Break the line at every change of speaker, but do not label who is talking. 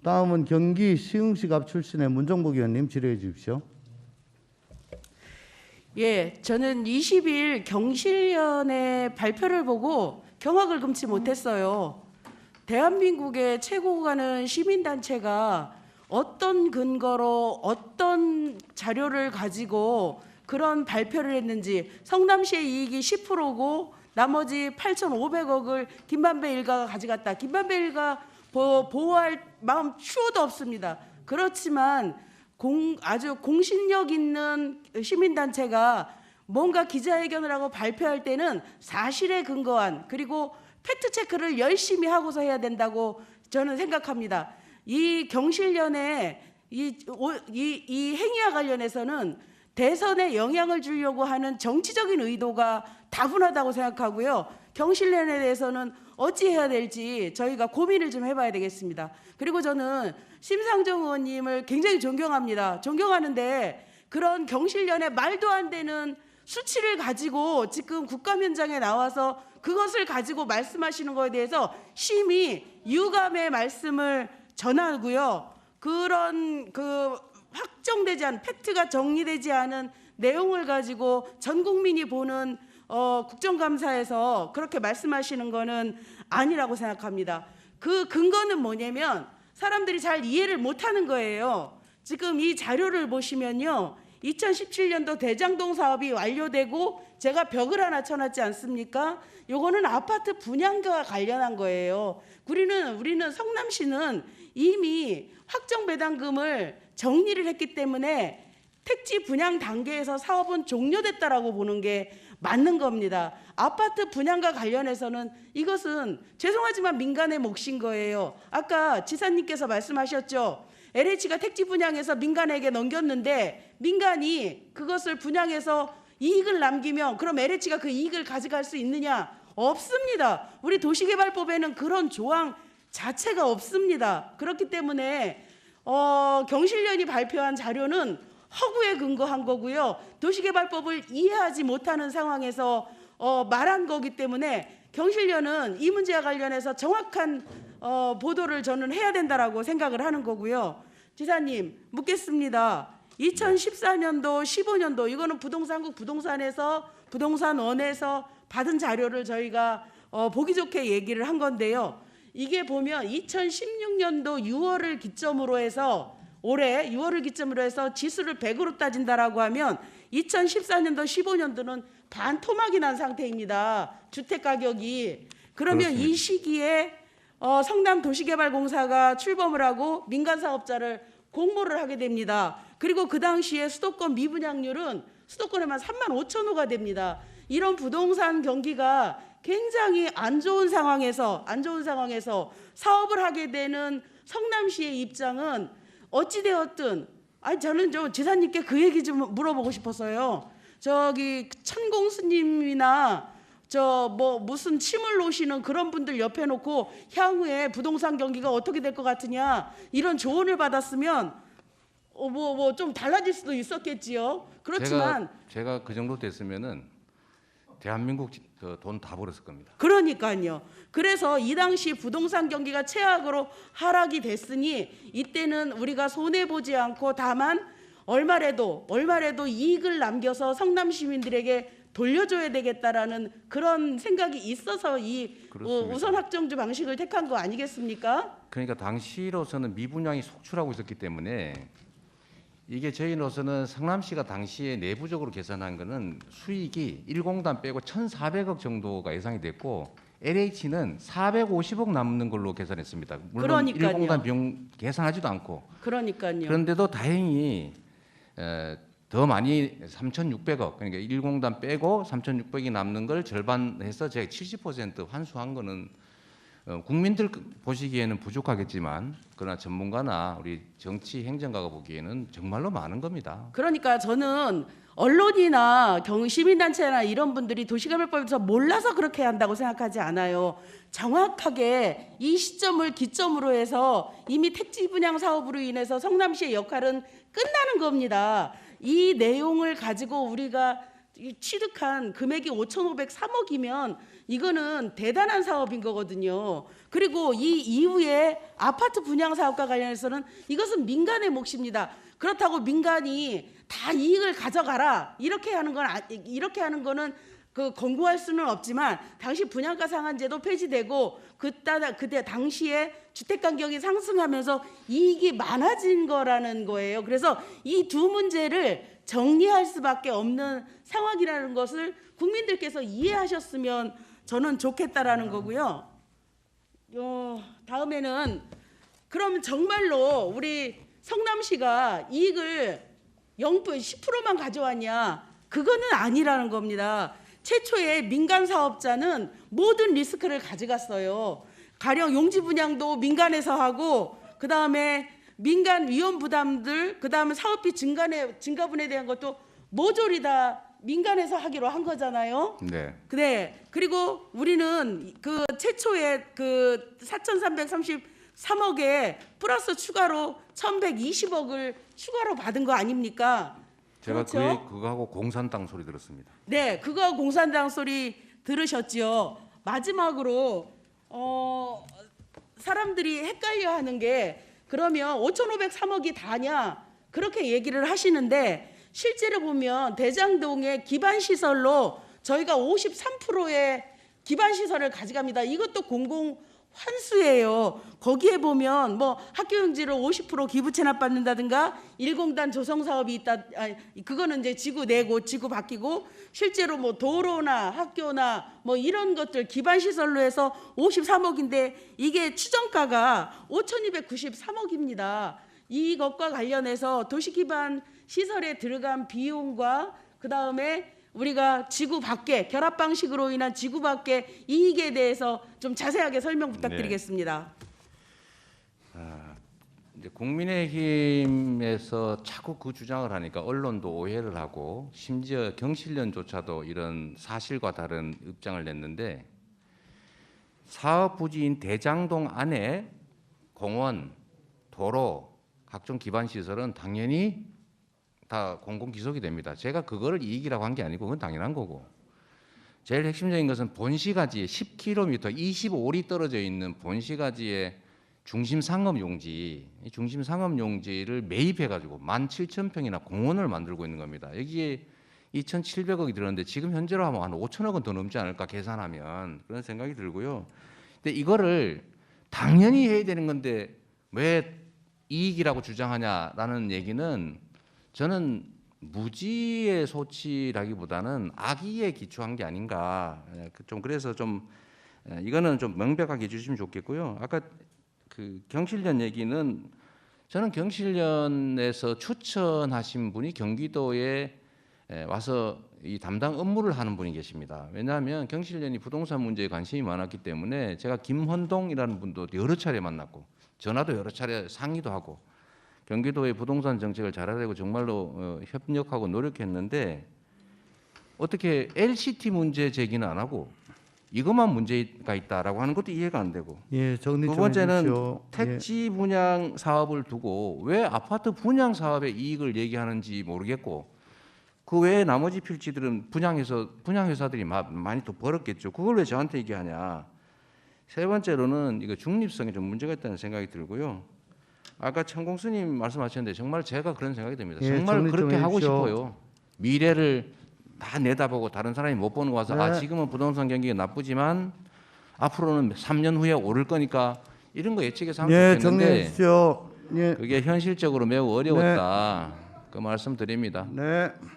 다음은 경기 시흥시갑 출신의 문정복 의원님 질의해 주십시오.
예, 저는 20일 경실련의 발표를 보고 경악을 금치 못했어요. 대한민국의 최고가는 시민단체가 어떤 근거로 어떤 자료를 가지고 그런 발표를 했는지, 성남시의 이익이 10%고 나머지 8,500억을 김만배 일가가 가져갔다. 김만배 일가 보호할 마음 추호도 없습니다. 그렇지만 아주 공신력 있는 시민단체가 뭔가 기자회견을 하고 발표할 때는 사실에 근거한, 그리고 팩트체크를 열심히 하고서 해야 된다고 저는 생각합니다. 이 경실련의 이 행위와 관련해서는 대선에 영향을 주려고 하는 정치적인 의도가 다분하다고 생각하고요. 경실련에 대해서는 어찌해야 될지 저희가 고민을 좀 해봐야 되겠습니다. 그리고 저는 심상정 의원님을 굉장히 존경합니다. 존경하는데 그런 경실련의 말도 안 되는 수치를 가지고 지금 국감 현장에 나와서 그것을 가지고 말씀하시는 것에 대해서 심히 유감의 말씀을 전하고요. 그런 확정되지 않은, 팩트가 정리되지 않은 내용을 가지고 전 국민이 보는 국정감사에서 그렇게 말씀하시는 거는 아니라고 생각합니다. 그 근거는 뭐냐면 사람들이 잘 이해를 못하는 거예요. 지금 이 자료를 보시면요, 2017년도 대장동 사업이 완료되고 제가 벽을 하나 쳐놨지 않습니까? 요거는 아파트 분양과 관련한 거예요. 우리는 성남시는 이미 확정 배당금을 정리를 했기 때문에 택지 분양 단계에서 사업은 종료됐다라고 보는 게 맞는 겁니다. 아파트 분양과 관련해서는 이것은 죄송하지만 민간의 몫인 거예요. 아까 지사님께서 말씀하셨죠. LH가 택지 분양해서 민간에게 넘겼는데 민간이 그것을 분양해서 이익을 남기면 그럼 LH가 그 이익을 가져갈 수 있느냐? 없습니다. 우리 도시개발법에는 그런 조항 자체가 없습니다. 그렇기 때문에 경실련이 발표한 자료는 허구에 근거한 거고요. 도시개발법을 이해하지 못하는 상황에서 말한 거기 때문에 경실련은 이 문제와 관련해서 정확한 보도를 저는 해야 된다라고 생각을 하는 거고요. 지사님 묻겠습니다. 2014년도, 15년도 이거는 부동산국 부동산원에서 받은 자료를 저희가 보기 좋게 얘기를 한 건데요. 이게 보면 2016년도 6월을 기점으로 해서 올해 6월을 기점으로 해서 지수를 100으로 따진다라고 하면 2014년도, 15년도는 반토막이 난 상태입니다. 주택 가격이. 그러면
그렇습니다.
이 시기에 성남도시개발공사가 출범을 하고 민간 사업자를 공모를 하게 됩니다. 그리고 그 당시에 수도권 미분양률은 수도권에만 35,000호가 됩니다. 이런 부동산 경기가 굉장히 안 좋은 상황에서 사업을 하게 되는 성남시의 입장은 어찌되었든, 저는 지사님께 그 얘기 좀 물어보고 싶어서요. 저기 천공 스님이나 무슨 침을 놓으시는 그런 분들 옆에 놓고 향후에 부동산 경기가 어떻게 될 것 같으냐 이런 조언을 받았으면 좀 달라질 수도 있었겠지요. 그렇지만
제가 그 정도 됐으면은 대한민국 돈 다 벌었을 겁니다.
그러니까요. 그래서 이 당시 부동산 경기가 최악으로 하락이 됐으니 이때는 우리가 손해 보지 않고 다만 얼마라도 이익을 남겨서 성남 시민들에게 돌려줘야 되겠다라는 그런 생각이 있어서 이
그렇습니다.
우선 확정주 방식을 택한 거 아니겠습니까?
그러니까 당시로서는 미분양이 속출하고 있었기 때문에 이게 저희로서는 성남시가 당시에 내부적으로 계산한 거는 수익이 1공단 빼고 1,400억 정도가 예상이 됐고 LH는 450억 남는 걸로 계산했습니다. 물론
그러니까요.
1공단 비용 계산하지도 않고.
그러니까요.
그런데도 다행히 더 많이 3,600억, 그러니까 1공단 빼고 3,600이 남는 걸 절반해서 제가 70% 환수한 거는 국민들 보시기에는 부족하겠지만 그러나 전문가나 우리 정치 행정가가 보기에는 정말로 많은 겁니다.
그러니까 저는 언론이나 시민단체나 이런 분들이 도시개발법에서 몰라서 그렇게 한다고 생각하지 않아요. 정확하게 이 시점을 기점으로 해서 이미 택지 분양 사업으로 인해서 성남시의 역할은 끝나는 겁니다. 이 내용을 가지고 우리가 취득한 금액이 5,503억이면 이거는 대단한 사업인 거거든요. 그리고 이 이후에 아파트 분양 사업과 관련해서는 이것은 민간의 몫입니다. 그렇다고 민간이 다 이익을 가져가라 이렇게 하는 거는 그 권고할 수는 없지만 당시 분양가 상한제도 폐지되고 그때 당시에 주택 가격이 상승하면서 이익이 많아진 거라는 거예요. 그래서 이 두 문제를 정리할 수밖에 없는 상황이라는 것을 국민들께서 이해하셨으면 저는 좋겠다라는 거고요. 다음에는 그럼 정말로 우리 성남시가 이익을 10%만 가져왔냐? 그거는 아니라는 겁니다. 최초에 민간 사업자는 모든 리스크를 가져갔어요. 가령 용지 분양도 민간에서 하고 그다음에 민간 위험 부담들, 그다음에 사업비 증가분에 대한 것도 모조리 다 민간에서 하기로 한 거잖아요.
네.
네. 그리고 우리는 그 최초에 그 4,333억에 플러스 추가로 1,120억을 추가로 받은 거 아닙니까?
제가
그렇죠?
그거하고 공산 땅 소리 들었습니다.
네, 그거 공산당 소리 들으셨죠. 마지막으로 사람들이 헷갈려하는 게 그러면 5,503억이 다냐 그렇게 얘기를 하시는데 실제로 보면 대장동의 기반 시설로 저희가 53%의 기반 시설을 가져갑니다. 이것도 공공 환수예요. 거기에 보면 뭐 학교 용지를 50% 기부 체납받는다든가 1공단 조성 사업이 있다. 그거는 이제 지구 내고 지구 바뀌고 실제로 뭐 도로나 학교나 뭐 이런 것들 기반 시설로 해서 53억인데 이게 추정가가 5,293억입니다. 이것과 관련해서 도시 기반 시설에 들어간 비용과 그다음에 우리가 지구 밖에 결합 방식으로 인한 지구 밖의 이익에 대해서 좀 자세하게 설명 부탁드리겠습니다.
이제 국민의힘에서 자꾸 그 주장을 하니까 언론도 오해를 하고 심지어 경실련조차도 이런 사실과 다른 입장을 냈는데 사업 부지인 대장동 안에 공원, 도로, 각종 기반 시설은 당연히 다 공공기속이 됩니다. 제가 그거를 이익이라고 한 게 아니고 그건 당연한 거고 제일 핵심적인 것은 본시가지에 10km 25리 떨어져 있는 본시가지의 중심 상업용지, 이 중심 상업용지를 매입해가지고 17,000평이나 공원을 만들고 있는 겁니다. 여기에 2,700억이 들었는데 지금 현재로 하면 한 5천억은 더 넘지 않을까 계산하면 그런 생각이 들고요. 근데 이거를 당연히 해야 되는 건데 왜 이익이라고 주장하냐라는 얘기는 저는 무지의 소치라기보다는 악의에 기초한 게 아닌가. 좀 그래서 좀 이거는 좀 명백하게 해주시면 좋겠고요. 아까 그 경실련 얘기는 저는 경실련에서 추천하신 분이 경기도에 와서 이 담당 업무를 하는 분이 계십니다. 왜냐하면 경실련이 부동산 문제에 관심이 많았기 때문에 제가 김헌동이라는 분도 여러 차례 만났고 전화도 여러 차례 상의도 하고 경기도의 부동산 정책을 잘하려고 정말로 협력하고 노력했는데 어떻게 LCT 문제 제기는 안 하고 이것만 문제가 있다라고 하는 것도 이해가 안 되고
예, 정리
두
좀
번째는
해주십시오.
택지 분양 사업을 두고 왜 아파트 분양 사업의 이익을 얘기하는지 모르겠고 그 외에 나머지 필지들은 분양회사들이 많이 또 벌었겠죠. 그걸 왜 저한테 얘기하냐. 세 번째로는 이거 중립성에 좀 문제가 있다는 생각이 들고요. 아까 천공스님 말씀하셨는데 정말 제가 그런 생각이 듭니다.
예,
정말
정리 좀
그렇게 하고
해주십시오.
싶어요. 미래를 다 내다보고 다른 사람이 못 보는 거 와서
네.
지금은 부동산 경기가 나쁘지만 앞으로는 3년 후에 오를 거니까 이런 거 예측해서 하면
예,
좋겠는데
정리해 주십시오. 예,
그게 현실적으로 매우 어려웠다. 그 말씀 드립니다.
네.